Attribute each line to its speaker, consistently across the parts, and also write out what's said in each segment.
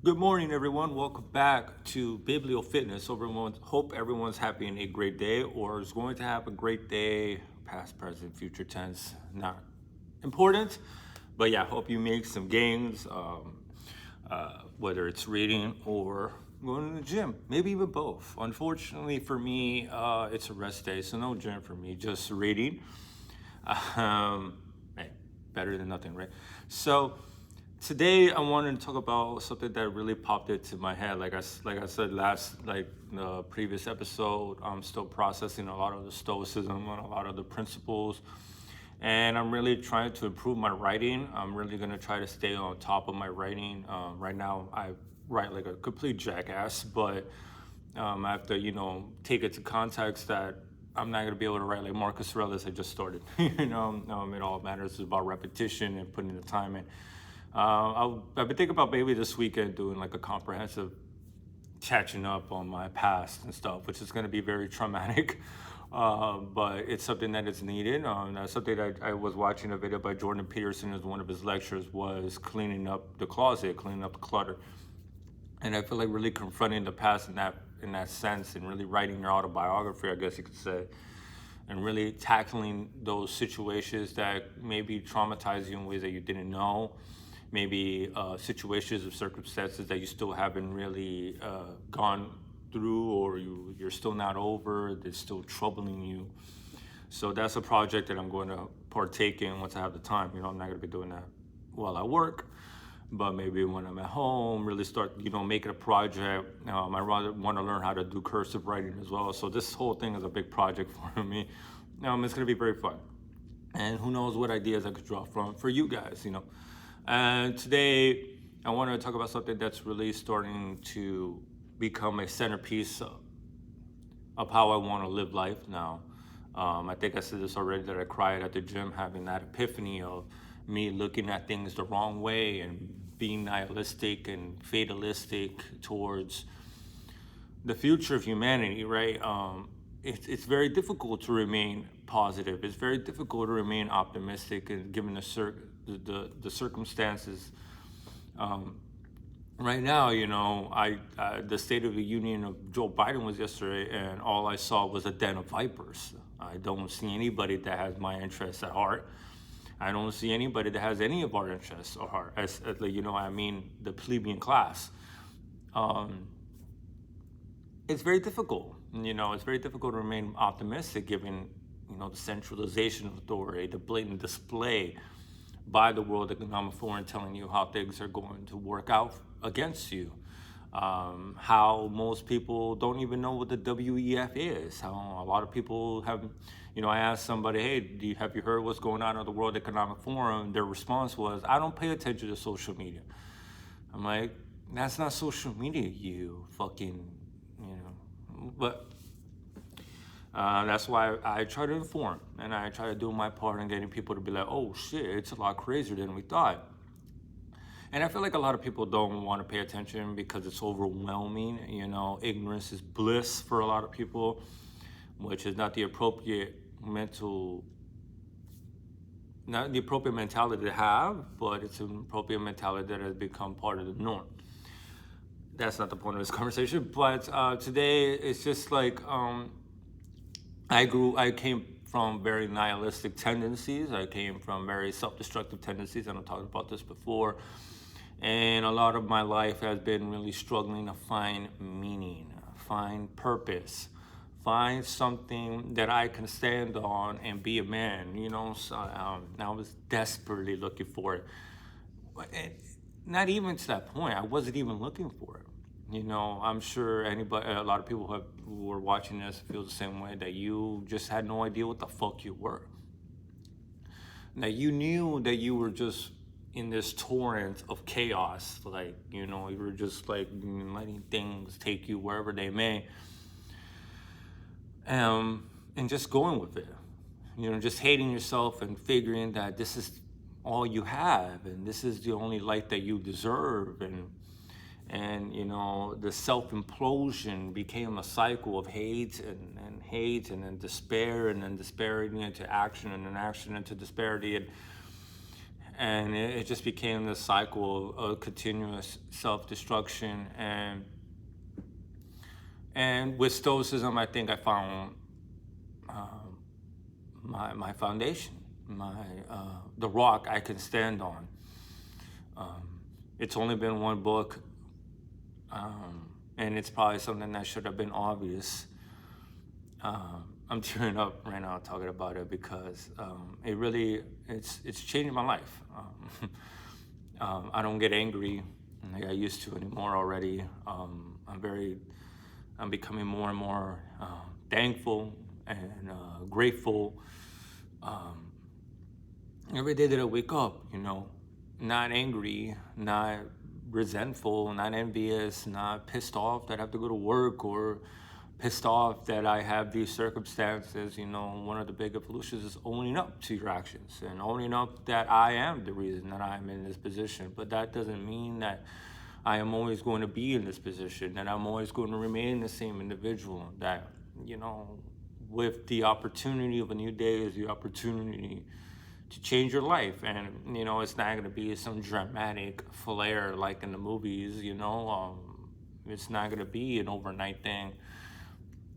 Speaker 1: Good morning, everyone. Welcome back to Biblio Fitness. Hope everyone's having a great day or is going to have a great day, past, present, future tense. Not important, but yeah, hope you make some gains, whether it's reading or going to the gym, maybe even both. Unfortunately for me, it's a rest day, so no gym for me, just reading. Hey, better than nothing, right? So today I wanted to talk about something that really popped into my head. Like I said the previous episode, I'm still processing a lot of the stoicism and a lot of the principles, and I'm really trying to improve my writing. I'm really gonna try to stay on top of my writing. Right now, I write like a complete jackass, but I have to, take it to context that I'm not gonna be able to write like Marcus Aurelius. I just started. It all matters is about repetition and putting the time in. I've been thinking about maybe this weekend doing like a comprehensive catching up on my past and stuff, which is going to be very traumatic. But it's something that is needed. That's something that I was watching a video by Jordan Peterson as one of his lectures was cleaning up the closet, cleaning up the clutter. And I feel like really confronting the past in that sense and really writing your autobiography, I guess you could say, and really tackling those situations that maybe traumatize you in ways that you didn't know, maybe situations or circumstances that you still haven't really gone through, or you're still not over, that's still troubling you. So that's a project that I'm going to partake in once I have the time. I'm not going to be doing that while I work, but maybe when I'm at home, really start, making a project. I rather want to learn how to do cursive writing as well. So this whole thing is a big project for me. It's going to be very fun. And who knows what ideas I could draw from for you guys, And today I want to talk about something that's really starting to become a centerpiece of how I want to live life now. I think I said this already, that I cried at the gym having that epiphany of me looking at things the wrong way and being nihilistic and fatalistic towards the future of humanity, right? It's very difficult to remain positive. It's very difficult to remain optimistic, and given the circumstances. Right now, the State of the Union of Joe Biden was yesterday, and all I saw was a den of vipers. I don't see anybody that has my interests at heart. I don't see anybody that has any of our interests at heart. The plebeian class. It's very difficult. It's very difficult to remain optimistic given, the centralization of authority, the blatant display by the World Economic Forum telling you how things are going to work out against you. How most people don't even know what the WEF is. How a lot of people have, I asked somebody, hey, have you heard what's going on at the World Economic Forum? Their response was, I don't pay attention to social media. I'm like, that's not social media, you fucking, but that's why I try to inform, and I try to do my part in getting people to be like, oh shit, it's a lot crazier than we thought. And I feel like a lot of people don't want to pay attention because it's overwhelming. Ignorance is bliss for a lot of people, which is not the appropriate mentality to have, but it's an appropriate mentality that has become part of the norm. That's not the point of this conversation, but today it's just like I came from very nihilistic tendencies. I came from very self-destructive tendencies, and I've talked about this before. And a lot of my life has been really struggling to find meaning, find purpose, find something that I can stand on and be a man. So I was desperately looking for it. And not even to that point. I wasn't even looking for it. I'm sure a lot of people who were watching this feel the same way, that you just had no idea what the fuck you were. Now you knew that you were just in this torrent of chaos, like, you were just like letting things take you wherever they may. And just going with it, just hating yourself and figuring that this is all you have and this is the only life that you deserve. And the self-implosion became a cycle of hate and hate, and then despair, and then disparity into action, and then action into disparity. and it just became this cycle of continuous self-destruction. And with stoicism, I think I found my foundation, the rock I can stand on. It's only been one book, and it's probably something that should have been obvious. I'm tearing up right now talking about it because it's changed my life. I don't get angry like I used to anymore already. I'm becoming more and more thankful and grateful. Every day that I wake up, not angry, not resentful, not envious, not pissed off that I have to go to work, or pissed off that I have these circumstances. One of the big evolutions is owning up to your actions and owning up that I am the reason that I'm in this position. But that doesn't mean that I am always going to be in this position, that I'm always going to remain the same individual. That, with the opportunity of a new day is the opportunity to change your life. And, it's not going to be some dramatic flair like in the movies, it's not going to be an overnight thing.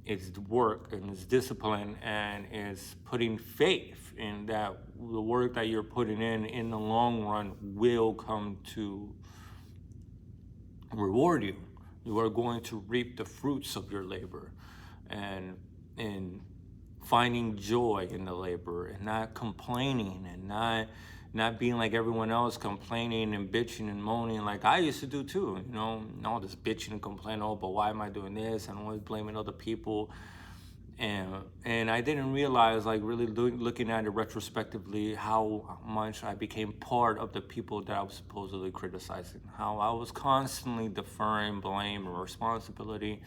Speaker 1: It's work and it's discipline, and it's putting faith in that the work that you're putting in the long run will come to reward you. You are going to reap the fruits of your labor, and finding joy in the labor, and not complaining, and not being like everyone else, complaining and bitching and moaning like I used to do too. All this bitching and complaining, but why am I doing this? And always blaming other people. And I didn't realize, like, really looking at it retrospectively, how much I became part of the people that I was supposedly criticizing. How I was constantly deferring blame or responsibility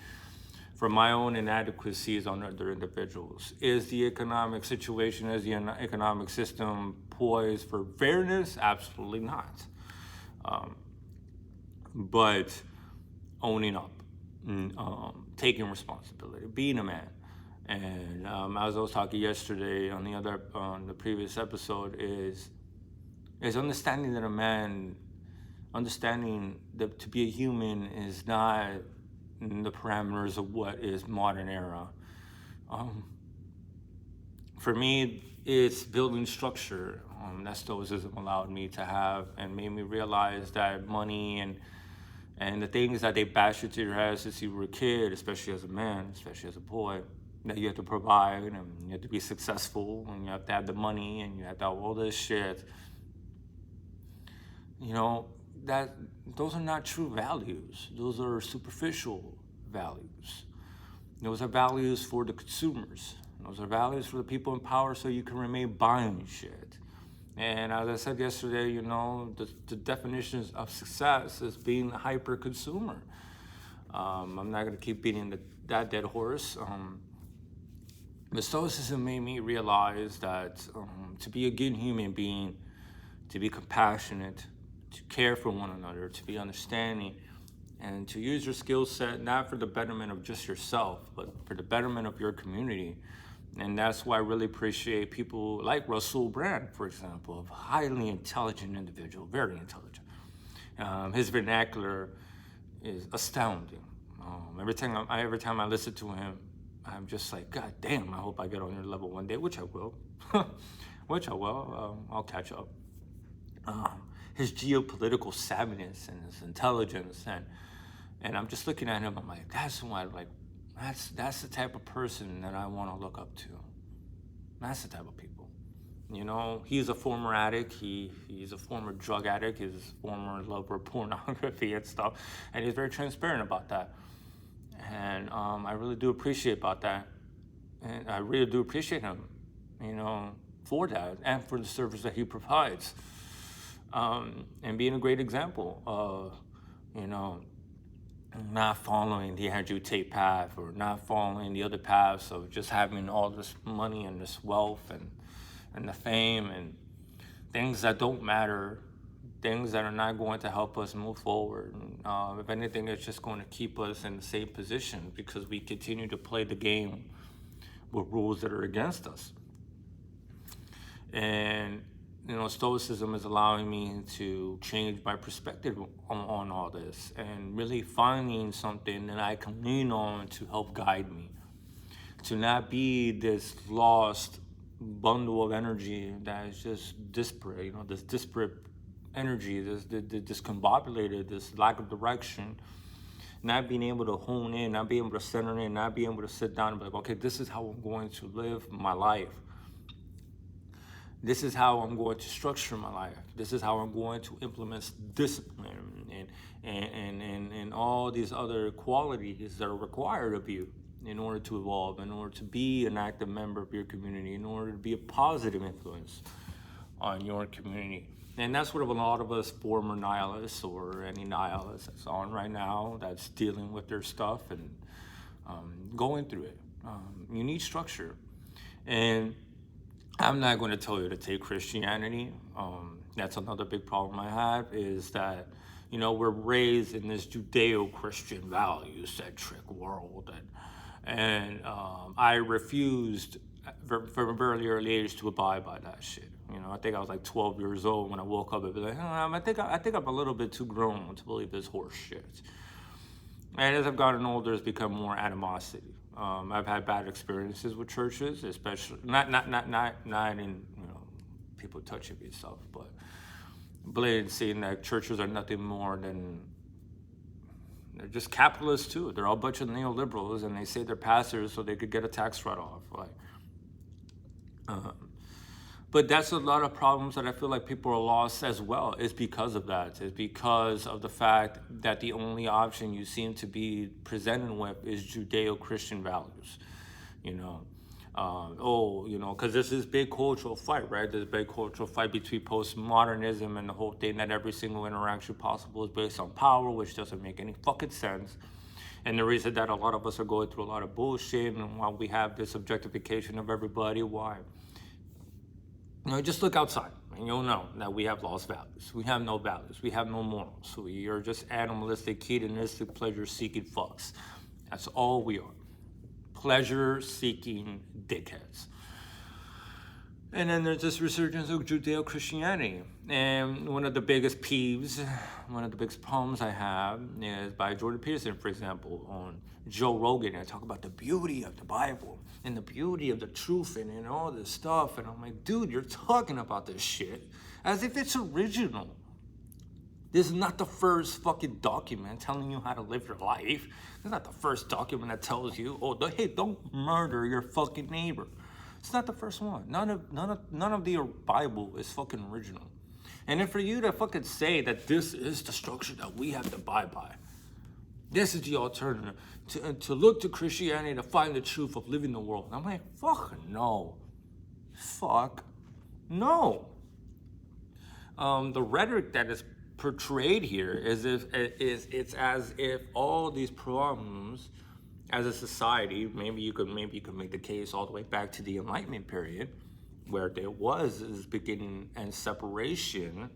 Speaker 1: for my own inadequacies on other individuals. Is the economic situation, is the economic system poised for fairness? Absolutely not. But owning up, taking responsibility, being a man. And as I was talking yesterday on the previous episode, is understanding that a man, understanding that to be a human is not in the parameters of what is modern era. For me, it's building structure that stoicism allowed me to have, and made me realize that money and the things that they bash into your head since you were a kid, especially as a man, especially as a boy, that you have to provide, and you have to be successful, and you have to have the money, and you have to have all this shit. That those are not true values. Those are superficial values. Those are values for the consumers. Those are values for the people in power, so you can remain buying shit. And as I said yesterday, the definitions of success is being a hyper consumer. I'm not going to keep beating that dead horse. But stoicism made me realize that to be a good human being, to be compassionate, to care for one another, to be understanding, and to use your skill set not for the betterment of just yourself, but for the betterment of your community. And that's why I really appreciate people like Russell Brand, for example, a highly intelligent individual, very intelligent. His vernacular is astounding. Every time I listen to him, I'm just like, God damn, I hope I get on your level one day, which I will. I'll catch up. His geopolitical savviness and his intelligence, and I'm just looking at him, I'm like, that's the type of person that I want to look up to. That's the type of people. He's a former addict. He's a former drug addict. He's a former lover of pornography and stuff, and he's very transparent about that. And I really do appreciate about that, and I really do appreciate him, for that, and for the service that he provides, and being a great example of, not following the Andrew Tate path, or not following the other paths of just having all this money and this wealth and the fame and things that don't matter, things that are not going to help us move forward. If anything, it's just going to keep us in the same position, because we continue to play the game with rules that are against us. And stoicism is allowing me to change my perspective on all this and really finding something that I can lean on to help guide me, to not be this lost bundle of energy that is just disparate, this disparate energy, this discombobulated, this lack of direction, not being able to hone in, not being able to center in, not being able to sit down and be like, okay, this is how I'm going to live my life. This is how I'm going to structure my life. This is how I'm going to implement discipline and all these other qualities that are required of you in order to evolve, in order to be an active member of your community, in order to be a positive influence on your community. And that's what a lot of us former nihilists or any nihilist that's on right now that's dealing with their stuff and going through it. You need structure. And I'm not going to tell you to take Christianity. That's another big problem I have, is that, we're raised in this Judeo-Christian value-centric world. And I refused from a very early age to abide by that shit. I think I was like 12 years old when I woke up and be like, I think I'm a little bit too grown to believe this horse shit. And as I've gotten older, it's become more animosity. I've had bad experiences with churches, especially not in people touching me and stuff, but blatantly seeing that churches are nothing more than, they're just capitalists too. They're all a bunch of neoliberals, and they say they're pastors so they could get a tax write-off. But that's a lot of problems that I feel like people are lost as well. It's because of that. It's because of the fact that the only option you seem to be presented with is Judeo-Christian values. Because there's this big cultural fight, right? There's a big cultural fight between postmodernism and the whole thing that every single interaction possible is based on power, which doesn't make any fucking sense. And the reason that a lot of us are going through a lot of bullshit and why we have this objectification of everybody, why? Just look outside and you'll know that we have lost values. We have no values. We have no morals. We are just animalistic, hedonistic, pleasure-seeking fucks. That's all we are. Pleasure-seeking dickheads. And then there's this resurgence of Judeo-Christianity. And one of the biggest peeves, one of the biggest problems I have is by Jordan Peterson, for example, on Joe Rogan. I talk about the beauty of the Bible and the beauty of the truth and all this stuff. And I'm like, dude, you're talking about this shit as if it's original. This is not the first fucking document telling you how to live your life. This is not the first document that tells you, hey, don't murder your fucking neighbor. It's not the first one. None of the Bible is fucking original. And then for you to fucking say that this is the structure that we have to abide by, this is the alternative, to look to Christianity to find the truth of living the world. And I'm like, fuck no. Fuck no. The rhetoric that is portrayed here is it's as if all these problems as a society, maybe you could make the case all the way back to the Enlightenment period, where there was this beginning and separation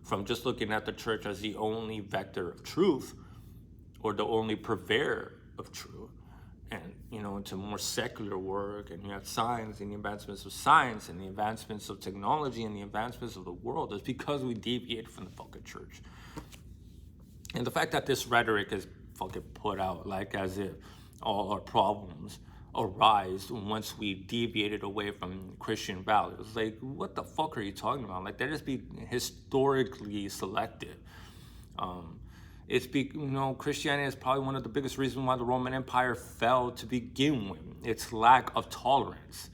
Speaker 1: from just looking at the church as the only vector of truth or the only purveyor of truth, and into more secular work, and you have science and the advancements of science and the advancements of technology and the advancements of the world. It's because we deviated from the fucking church. And the fact that this rhetoric is fucking put out like as if all our problems arise once we deviated away from Christian values. Like, what the fuck are you talking about? Like, that is be historically selective. Christianity is probably one of the biggest reasons why the Roman Empire fell to begin with. Its lack of tolerance,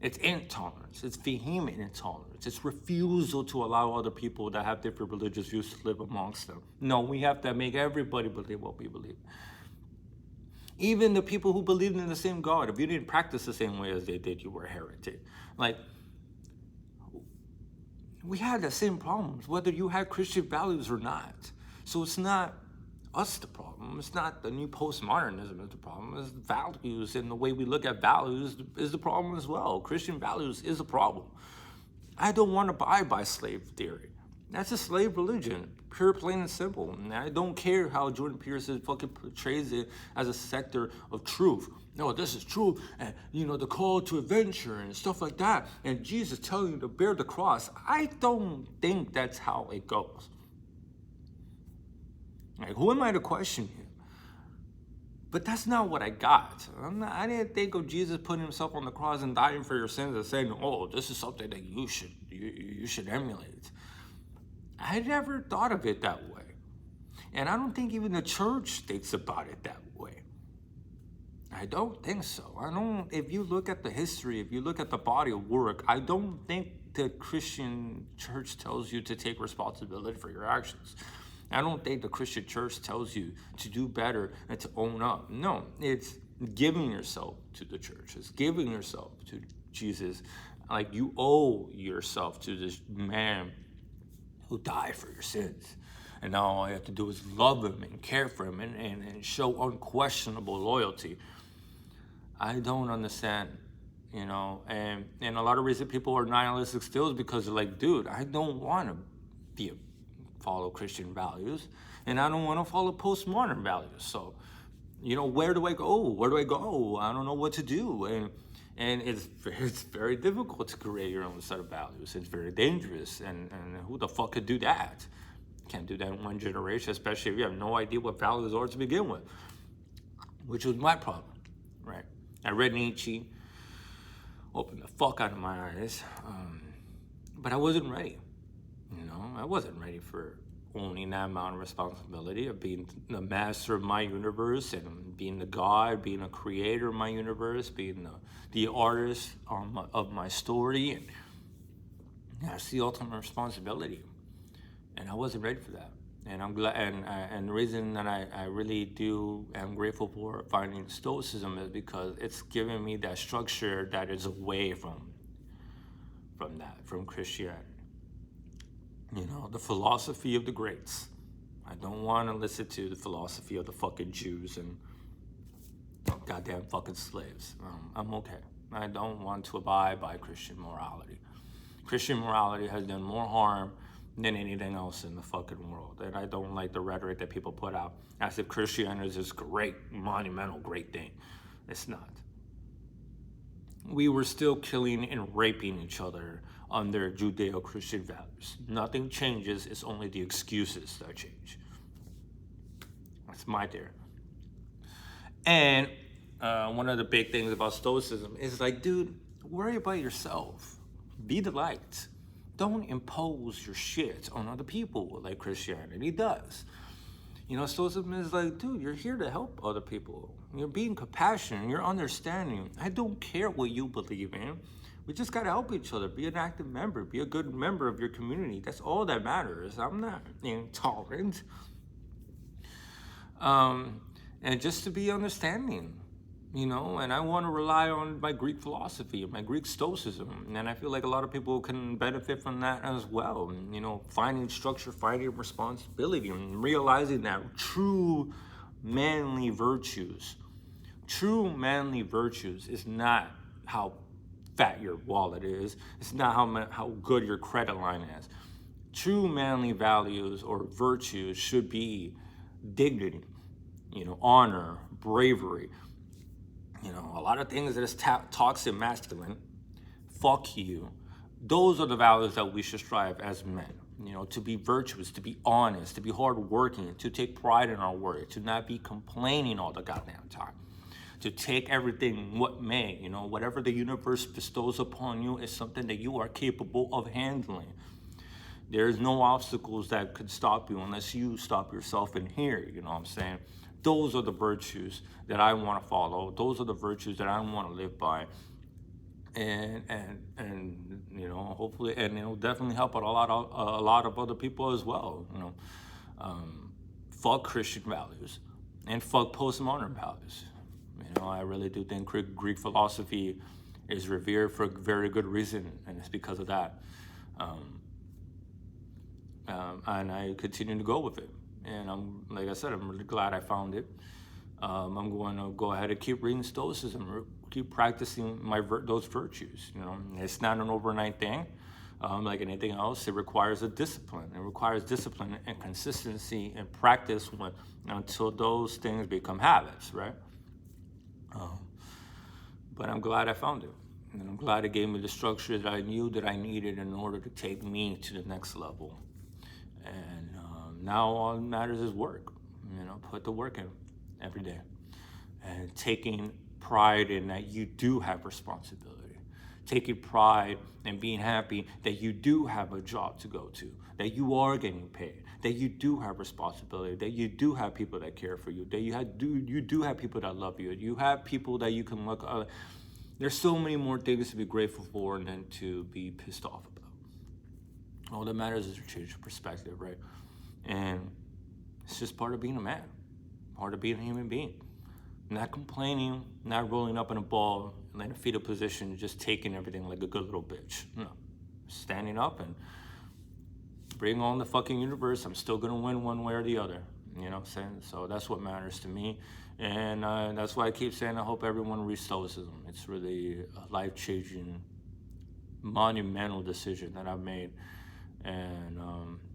Speaker 1: its intolerance, its vehement intolerance, its refusal to allow other people that have different religious views to live amongst them. No, we have to make everybody believe what we believe. Even the people who believed in the same God, if you didn't practice the same way as they did, you were a heretic. Like, we had the same problems, whether you had Christian values or not. So it's not us the problem. It's not the new postmodernism is the problem. It's values, and the way we look at values is the problem as well. Christian values is a problem. I don't want to abide by slave theory. That's a slave religion, pure, plain and simple. And I don't care how Jordan Peterson fucking portrays it as a sector of truth. No, this is truth, and the call to adventure and stuff like that, and Jesus telling you to bear the cross. I don't think that's how it goes. Like, who am I to question him? But that's not what I got. I didn't think of Jesus putting himself on the cross and dying for your sins and saying, "Oh, this is something that you should emulate." I never thought of it that way. And I don't think even the church thinks about it that way. I don't think so. If you look at the history, if you look at the body of work, I don't think the Christian church tells you to take responsibility for your actions. I don't think the Christian church tells you to do better and to own up. No, it's giving yourself to the church. It's giving yourself to Jesus. Like, you owe yourself to this man who died for your sins. And now all you have to do is love him and care for him and show unquestionable loyalty. I don't understand, and a lot of reason people are nihilistic still is because they're like, dude, I don't want to follow Christian values, and I don't want to follow postmodern values. So, where do I go? Where do I go? I don't know what to do. And it's very difficult to create your own set of values. It's very dangerous. And who the fuck could do that? Can't do that in one generation, especially if you have no idea what values are to begin with, which was my problem, right? I read Nietzsche, opened the fuck out of my eyes, but I wasn't ready. I wasn't ready for owning that amount of responsibility of being the master of my universe and being the God, being a creator of my universe, being the artist of my story. And that's the ultimate responsibility. And I wasn't ready for that. And I'm glad, and the reason that I really am grateful for finding stoicism is because it's given me that structure that is away from Christianity. The philosophy of the greats. I don't want to listen to the philosophy of the fucking Jews and goddamn fucking slaves. I'm okay. I don't want to abide by Christian morality. Christian morality has done more harm than anything else in the fucking world. And I don't like the rhetoric that people put out as if Christianity is this great, monumental, great thing. It's not. We were still killing and raping each other under Judeo-Christian values. Nothing changes, it's only the excuses that change. That's my theory. And one of the big things about stoicism is like, dude, worry about yourself. Be the light. Don't impose your shit on other people like Christianity does. Stoicism is like, dude, you're here to help other people. You're being compassionate, you're understanding. I don't care what you believe in. We just gotta help each other. Be an active member. Be a good member of your community. That's all that matters. I'm not intolerant. And just to be understanding, and I want to rely on my Greek philosophy, my Greek stoicism. And I feel like a lot of people can benefit from that as well. Finding structure, finding responsibility, and realizing that true manly virtues is not how fat your wallet is. It's not how good your credit line is. True manly values or virtues should be dignity, honor, bravery. A lot of things that is toxic masculine, fuck you. Those are the values that we should strive as men. To be virtuous, to be honest, to be hardworking, to take pride in our work, to not be complaining all the goddamn time. To take everything what may, whatever the universe bestows upon you is something that you are capable of handling. There's no obstacles that could stop you unless you stop yourself in here, you know what I'm saying? Those are the virtues that I want to follow. Those are the virtues that I want to live by. And hopefully, and it'll definitely help out a lot of other people as well. Fuck Christian values and fuck postmodern values. I really do think Greek philosophy is revered for a very good reason, and it's because of that. And I continue to go with it. And like I said, I'm really glad I found it. I'm going to go ahead and keep reading stoicism, keep practicing those virtues. It's not an overnight thing. Like anything else, it requires a discipline. It requires discipline and consistency and practice until those things become habits, right? But I'm glad I found it. And I'm glad it gave me the structure that I knew that I needed in order to take me to the next level. And now all that matters is work. Put the work in every day. And taking pride in that you do have responsibility. Taking pride and being happy that you do have a job to go to, that you are getting paid, that you do have responsibility, that you do have people that care for you, that you do have people that love you, you have people that you can look at. There's so many more things to be grateful for than to be pissed off about. All that matters is to change your perspective, right? And it's just part of being a man, part of being a human being. Not complaining, not rolling up in a ball in a fetal position, just taking everything like a good little bitch. No, standing up and bring on the fucking universe. I'm still gonna win one way or the other. You know what I'm saying? So that's what matters to me. And that's why I keep saying I hope everyone reads stoicism. It's really a life-changing, monumental decision that I've made. And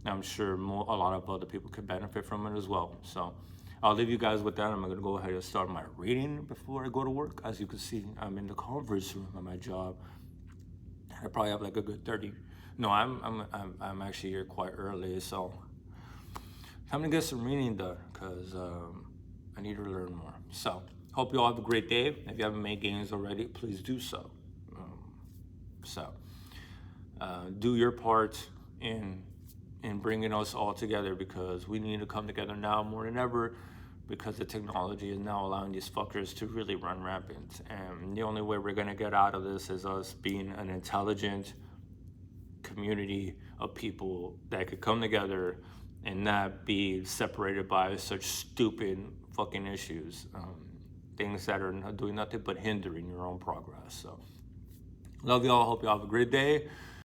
Speaker 1: I'm sure a lot of other people could benefit from it as well. So I'll leave you guys with that. I'm going to go ahead and start my reading before I go to work. As you can see, I'm in the conference room at my job. I probably have like a good 30. No, I'm actually here quite early, so I'm going to get some reading done because I need to learn more. So hope you all have a great day. If you haven't made gains already, please do so. Do your part in bringing us all together, because we need to come together now more than ever, because the technology is now allowing these fuckers to really run rampant. And the only way we're going to get out of this is us being an intelligent community of people that could come together and not be separated by such stupid fucking issues, things that are doing nothing but hindering your own progress. So love y'all. Hope y'all have a great day.